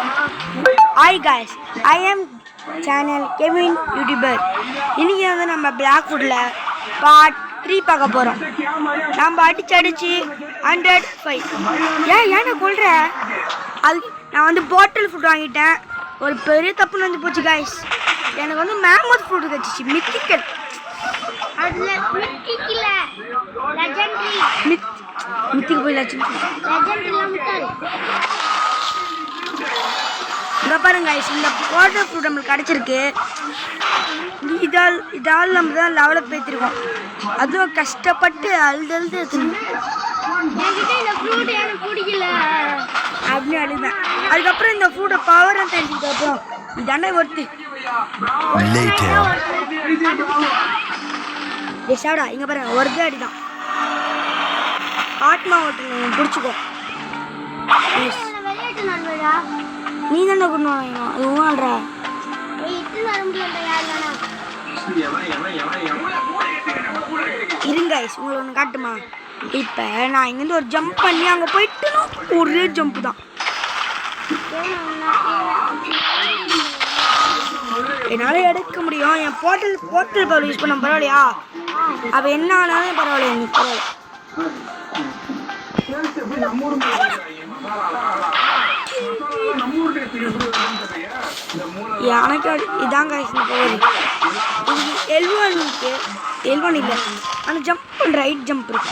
Hi guys, I am channel Kevin YouTuber. இன்னைக்கு வந்து நம்ம பிளாக் ஃபுட்ல பார்ட் 3 பார்க்க போறோம். நம்ம அடிச்சு 105. ஏன் கொல்ற? அது நான் வந்து பாட்டில் ஃபுட் வாங்கிட்டேன். ஒரு பெரிய தப்பு நடந்து போச்சு गाइस. எனக்கு வந்து மேமத் ஃபுட் கிடைச்சிச்சு மித்திக்கல். அதுல மித்திக்கல. லெஜெண்டரி. மித்திக்கு போய் லெஜெண்டரி. லெஜெண்டரில முட்டாள். இங்கே பாருங்க இந்த வாட்டர் ஃப்ரூட் நம்மளுக்கு கிடச்சிருக்கு. இதால் நம்ம தான் லெவலில் பேத்திருக்கோம். அதுவும் கஷ்டப்பட்டு அழுது எடுத்துணும் அப்படின்னு அழுதேன். அதுக்கப்புறம் இந்த ஃப்ரூட்டை பவர் தெரிஞ்சுக்கிட்ட அப்புறம் இதாண்டா ஒருத்து சாடா இங்கே பாருங்க ஒருதே அடிதான். ஆத்மா ஓட்டு பிடிச்சிக்கோ. நீ தானே கொண்டு வாங்கணும் அது ஊன்றா இருங்க உங்களை ஒன்று காட்டுமா. இப்போ நான் இங்கேருந்து ஒரு ஜம்ப் பண்ணி அங்கே போயிட்டு ஒரே ஜம்ப் தான். என்னால் எடுக்க முடியும். என் போர்ட்டல் பவர் யூஸ் பண்ண பரவாயில்லையா? அவள் என்ன ஆனாலும் பரவாயில்ல எனக்கு பரவாயில்ல. எனக்கு இதாங்க போகுது. எல்வான் இருக்கு, எல்வான் இல்லை ஆனால் ஜம்ப் பண்ணுற ரைட் ஜம்ப் இருக்கு.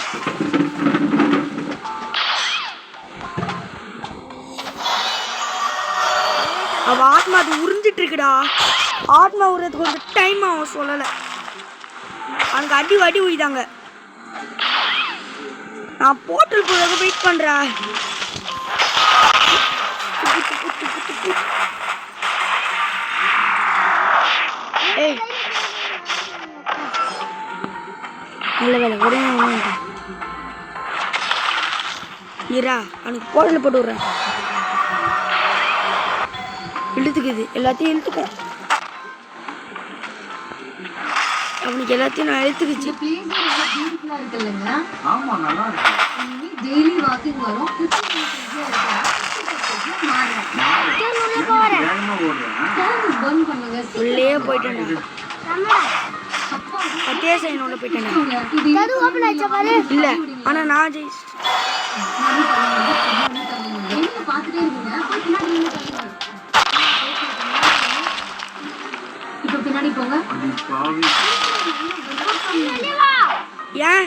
அவள் ஆத்மா அது உறிஞ்சிட்டு இருக்குடா. ஆத்மா உறதுக்கு கொஞ்சம் டைம் ஆகும் சொல்லலை. அங்கே அடி வடி உயிதாங்க. நான் போர்ட்டல் போக வெயிட் பண்ணுறேன். ஏய் நல்ல வேலை உடனே இரா அவனுக்கு போர்ட்டல் போட்டு விட்றேன். இழுத்துக்குது எல்லாத்தையும் இழுத்துக்கும். அவனுக்கு எல்லாத்தையும் நான் இழுத்துக்குச்சு. உள்ளே போயிட்டேன். அதே சைன் உள்ள போயிட்டேன். இல்ல ஆனா நான் பின்னாடி போங்க. ஏன்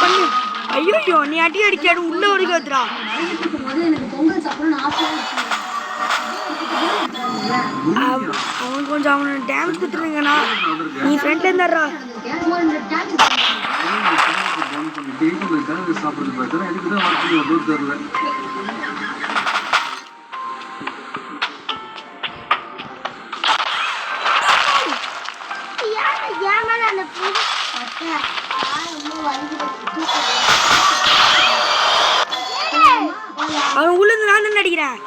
பண்ணு. ஐயோ நீ அடி அடிக்காடு உள்ள ஒடுக்காதுடா. அவன் கொஞ்சம் அவனை டேமேஜ் கொடுத்துருங்கண்ணா. நீ ஃப்ரெண்ட்ல இருந்தாரா? அவன் உள்ள நான் தான் அடிக்கிறேன்.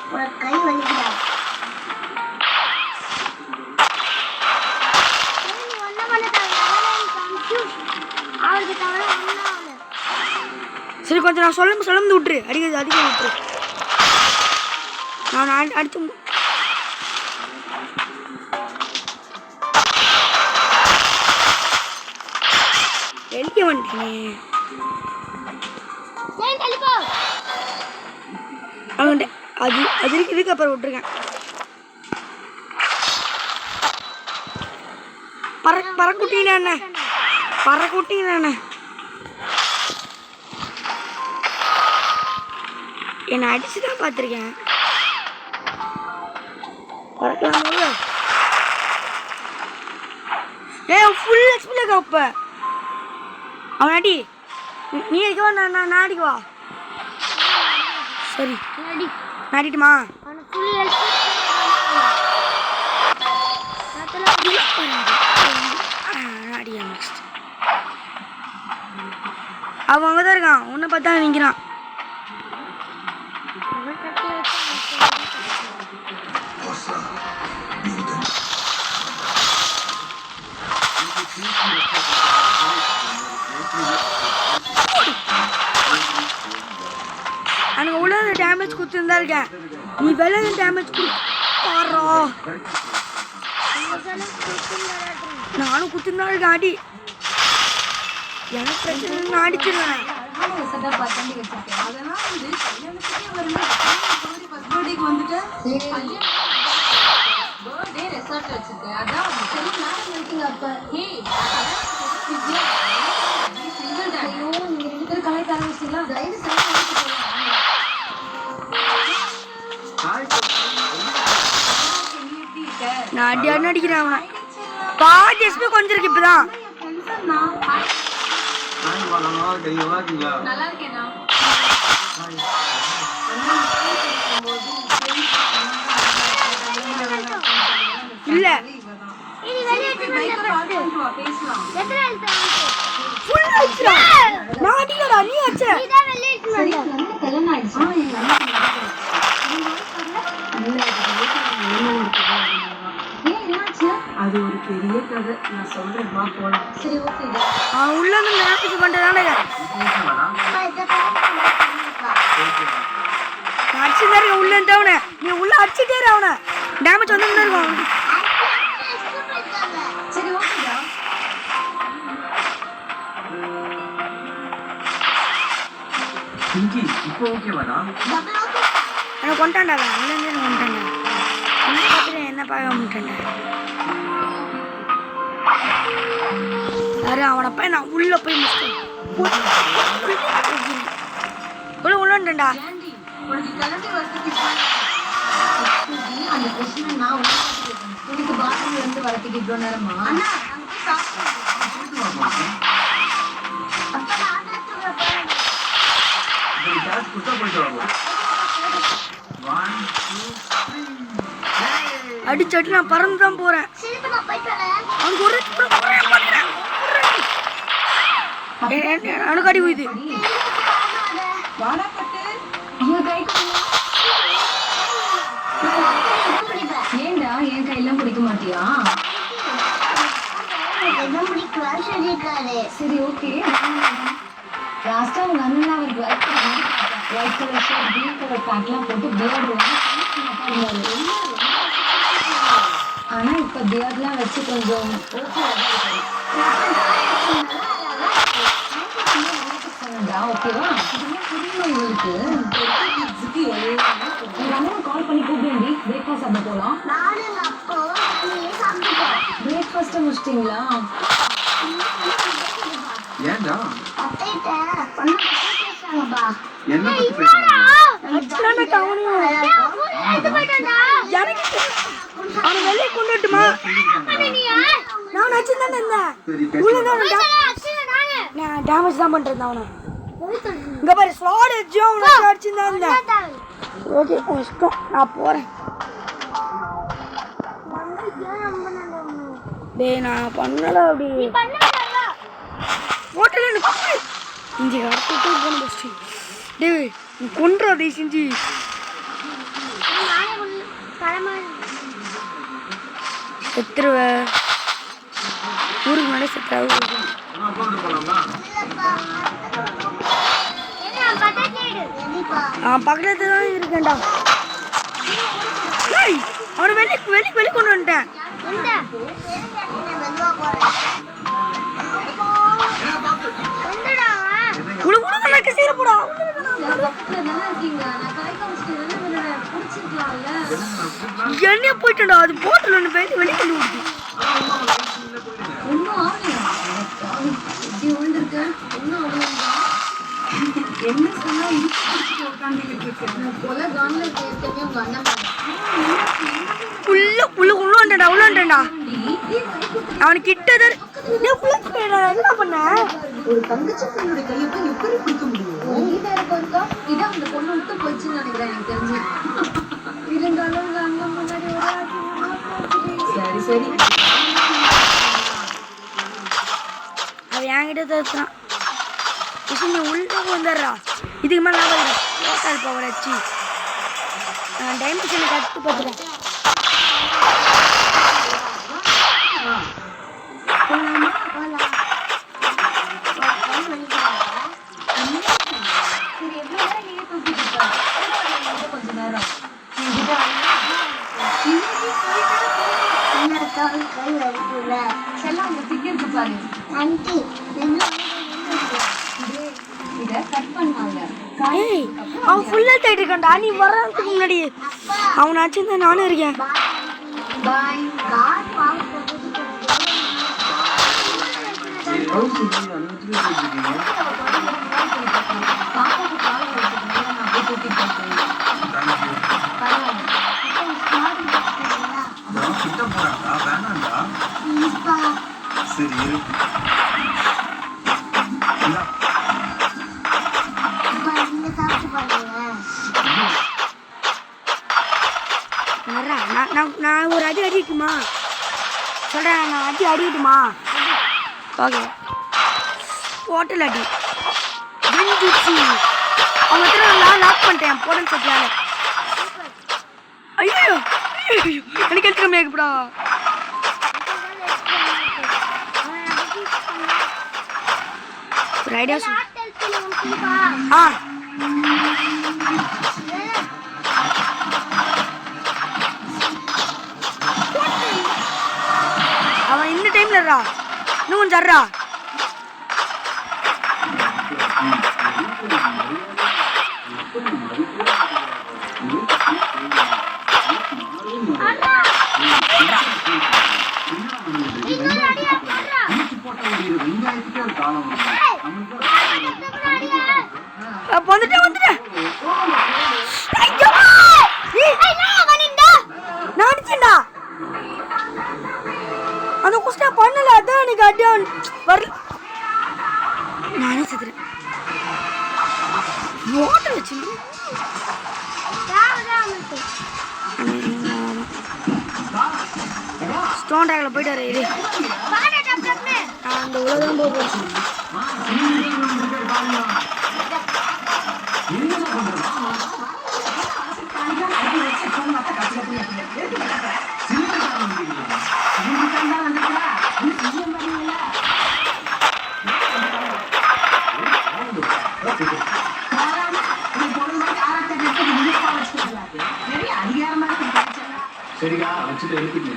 சரி கொஞ்சம் நான் சொல்ல விட்டுரு. அடிக்க விட்டுரு. நான் அடிச்சு வெளியே வந்துட்டேன். அது இருக்கு அப்புறம் விட்டுருக்கேன். பறக்குட்டின்னு என்னை அடிச்சுதான் பார்த்துருக்கேன். பறக்கலாம் ஃபுல் எக்ஸ்பிளே கப்ப அவன் அடி. நீ அடிக்கவா நான் அடிக்கவா? சரி நாடிட்டுமா? அவன் அங்கதான் இருக்கான். உன்னை பார்த்தா நிற்கிறான். டேமேஜ் கொடுத்துருந்தா இருக்கேன். நீ வெளில டேமேஜ் கொடுத்தாரோ நானும் குத்துருந்தா இருக்கேன். அடி எனக்கு பிரச்சனை நான் அடிச்சிருவேன். நான் அடி அடி அடிக்கிறேன். அவனை பாதி எஸ்பி கொஞ்சம் இருக்கு இப்பதான். இல்ல நான் அடிக்கடா நீ அடிச்ச. அது ஒரு பெரிய கதை. நான் சொல்றேன்மா போலாம். சரி ஓகே. உள்ள இருந்து டேமேஜ் பண்றதானே அடிச்சுதான் இருக்க. உள்ள இருந்து அவனை நீ உள்ள அடிச்சுட்டே இரு. அவனை டேமேஜ் வந்து இருக்கும். சரி ஓகேடா. சிங்கி இப்போ ஓகேவாடா? எனக்கு கொண்டாண்டா உள்ள இருந்து எனக்கு கொண்டாண்டா. என்ன பார்த்துட்டு என்ன பார்க்க மாட்டேன்டா. அरे அவனை போய் நான் உள்ள போய் உள்ள உள்ளண்டா. உனக்கு கிளம்பி வரதுக்கு அந்த பிரச்சனை நான் உனக்கு பாத்ரூம்ல இருந்து வரதுக்கு இவ்வளோ நேரமா? அண்ணா அடிச்சடி நான் பறந்து தான் போறேன். அவனுக்கு ஒரு அணுகாடி போயுது. ஏண்டா என் கையெல்லாம் பிடிக்க மாட்டியா? சரி ஓகே. லாஸ்டா உங்க அண்ணன் அவருக்கு white colour shirt green colour பேண்ட்லாம் போட்டு பியர்டு ஆனா இப்ப பியர்ட்லாம் வச்சு கொஞ்சம் ஓகேவா? புரியுமா இவளுக்கு? உங்க அண்ணன் கால் பண்ணி கூப்பிடுண்டி. பிரேக்ஃபாஸ்ட் சாப்பிட போலாம். பிரேக்ஃபாஸ்ட் முடிச்சிட்டீங்களா? ஏன்டா என்ன பத்தி பேசுறாங்க? அவனை வெளியே கொண்டு வரட்டுமா? நான் அடிச்சுதான் இருந்தேன். நான் டேமேஜ் தான் பண்றேன் அவனை. இங்க பாரு ஸ்லாட் அடிச்சு அவனை அடிச்சுதான் இருந்தேன். ஓகே இஷ்டம் நான் போறேன். டேய் நான் பண்ணல அப்படி ஹோட்டல்ல எனக்கு இஞ்சி கடத்திட்டு போன பஸ்ட். டேய் நீ கொன்றா டேய் செஞ்சு. செத்துருவ ஊருக்கு முன்னாடி செத்துறாவு. பக்கத்துல தான் இருக்கேன்டா. அவனை வெளி கொண்டு வந்துட்டேன். என்ன போயிட்டா அது போட்டல ஒன்று போயிட்டு வெளியே கொண்டு விடுது. என்ன சொன்னா உள்ளண்டா அவனுக்கு கிட்டது என்ன பண்ண ஒரு தங்கச்சி பொண்ணோட கையை போய் எப்படி பிடிக்க முடியும்? இதான் அந்த பொண்ணு விட்டு போச்சுன்னு நினைக்கிறேன் எனக்கு தெரிஞ்சு. இருந்தாலும் சரி சரி அவன் என்கிட்ட தடுத்தான். நீ உள்ள வந்துடுறா. இதுக்கு மேலே நான் பவர் வச்சு நான் டைமென்ஷனை கட்டு பார்த்துறேன். பாரு. ஆண்டி இத கட் பண்ணுவாங்க. ஏய் அவன் ஃபுல்லா தேடிட்டு இருக்கான்டா நீ வர்றதுக்கு முன்னாடி அவனை அடிச்சிருந்தா நானும் இருக்கேன் பாய். கார் பாவு போட்டு பாப்பாக்கு பால் கொடுத்துட்டு நான் போய் கூட்டிட்டு போறேன். பரவாயில்ல. கிட்ட போறாங்களா வேணாண்டா சரி இரு இந்தா. நீங்க சாப்பிட்டு பாருங்க வர்றா நான் ஒரு அடி அடிக்கட்டுமா சொல்கிறேன் நான் அடிக்கட்டுமா ஓகே ஹோட்டல் அடி வெஞ்சிச்சு அவங்க நான் லாக் பண்ணிட்டேன் போடன் சத்தியால ஐயோ எனக்கு எடுத்துக்க மேக்கப்படா ஒரு ஐடியா ஆ அவன் இந்த டைம்லடா இன்னும் கொஞ்சம் அர்றா வந்துட்டேன் நான் அடிச்சேன்டா அந்த குஸ்டா பண்ணல அதான் எனக்கு அடியான் வரல நானே செத்துறேன் வாட்டர் வச்சு ஸ்டோன் டேக்ல போயிட்டாரு இது அந்த உலகம் போகிறேன் சரிடா வச்சுட்டு எழுப்பிட்டு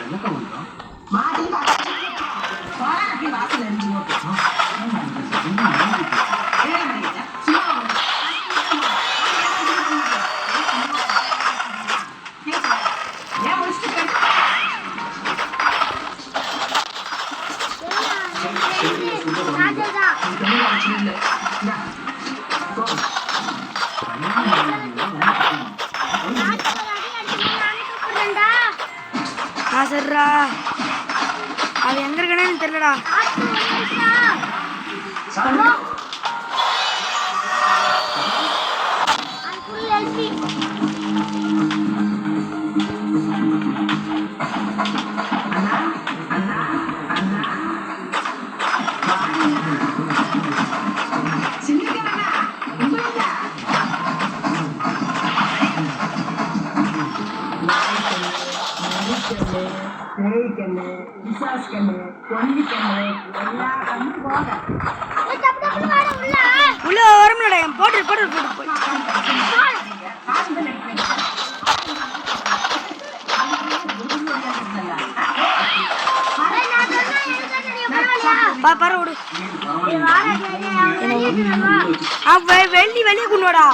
என்ன கவுண்டா சரிடா அது எங்க இருக்கனே எனக்கு தெரியலடா உள்ள வரமுலடா என் போட்டு போய் பாரு விடு வெளியே கொண்டுவாடா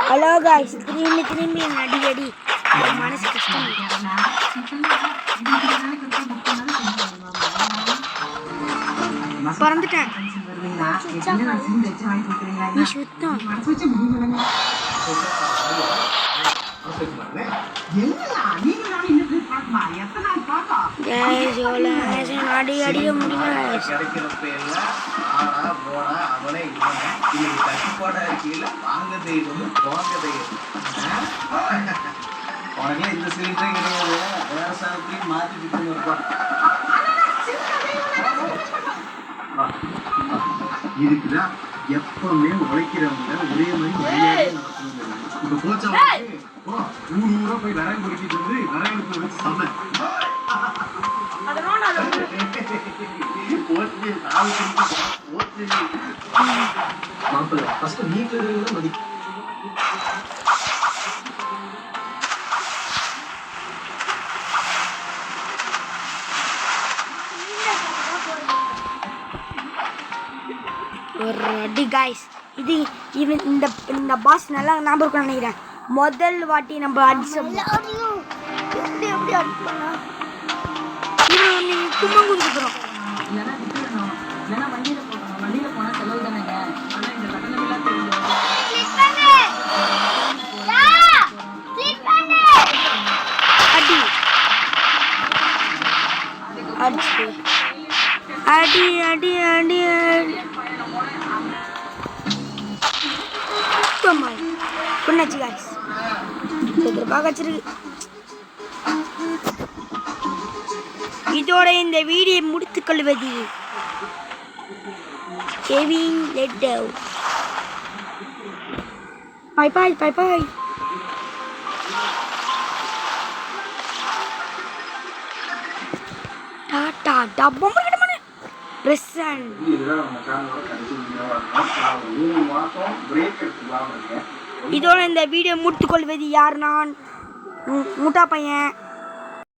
ஹலோ காய்ஸ் திரும்பி அடிக்கடி மனசு கஷ்டம் பறந்துட்டேன் நீ சுத்தம் அடி அடிய முடியல கிடைக்கிறப்ப எல்லாம் ஆடா போடா அவளை இன்னைக்கு கட்டுப்பாடா இருக்கையில வாங்க தெய்வம் போங்க தெய்வம் உனக்குலாம் இந்த சிலிண்டரே கிடையாது வேற சாதத்தையும் மாத்திட்டு இருப்பா இருக்குதா எப்பவுமே உழைக்கிறவங்க ஒரே மாதிரி மரியாதையா நடக்கணும். இப்ப போச்சா போ, ஊரா போய் விறகு பொறுக்கிட்டு வந்து விறகு வச்சு சமை மாப்பிள்ள ஃபர்ஸ்ட் வீட்டுல இருக்கிறத மதி. ஒரு அடி காய்ஸ். இது இவன் இந்த பாஸ் நல்லா ஞாபகம் இருக்கும்னு நினைக்கிறேன். முதல் வாட்டி நம்ம அடிச்சோம். எப்படி அடிப்போம்? இவன் நீ கும்பம் குதிக்கிறோம். இல்லைன்னா விட்டுடணும், இல்லைன்னா வண்டியில போகணும். வண்டியில போனா செலவு தானேங்க. ஆனா இந்த கட்டணமெல்லாம் தெரியும். அடி அடி அடி அடி அடி அடி பொண்ணாச்சு காய்ஸ். எதிர்பார்க்க இதோட இந்த வீடியோ முடித்துக் கொள்வது Kevin Leto. Bye bye bye bye. Tata டப்பா மறக்கடமானே பிரசன். இதுதான் நம்ம சேனலோட கடைசி வீடியோவா இருக்கும். நான் 3 மாசம் பிரேக் எடுத்துக்கலாம் இருக்கேன். இதோட இந்த வீடியோ முடித்துக் கொள்வது யார்? நான் முட்டா பையன்.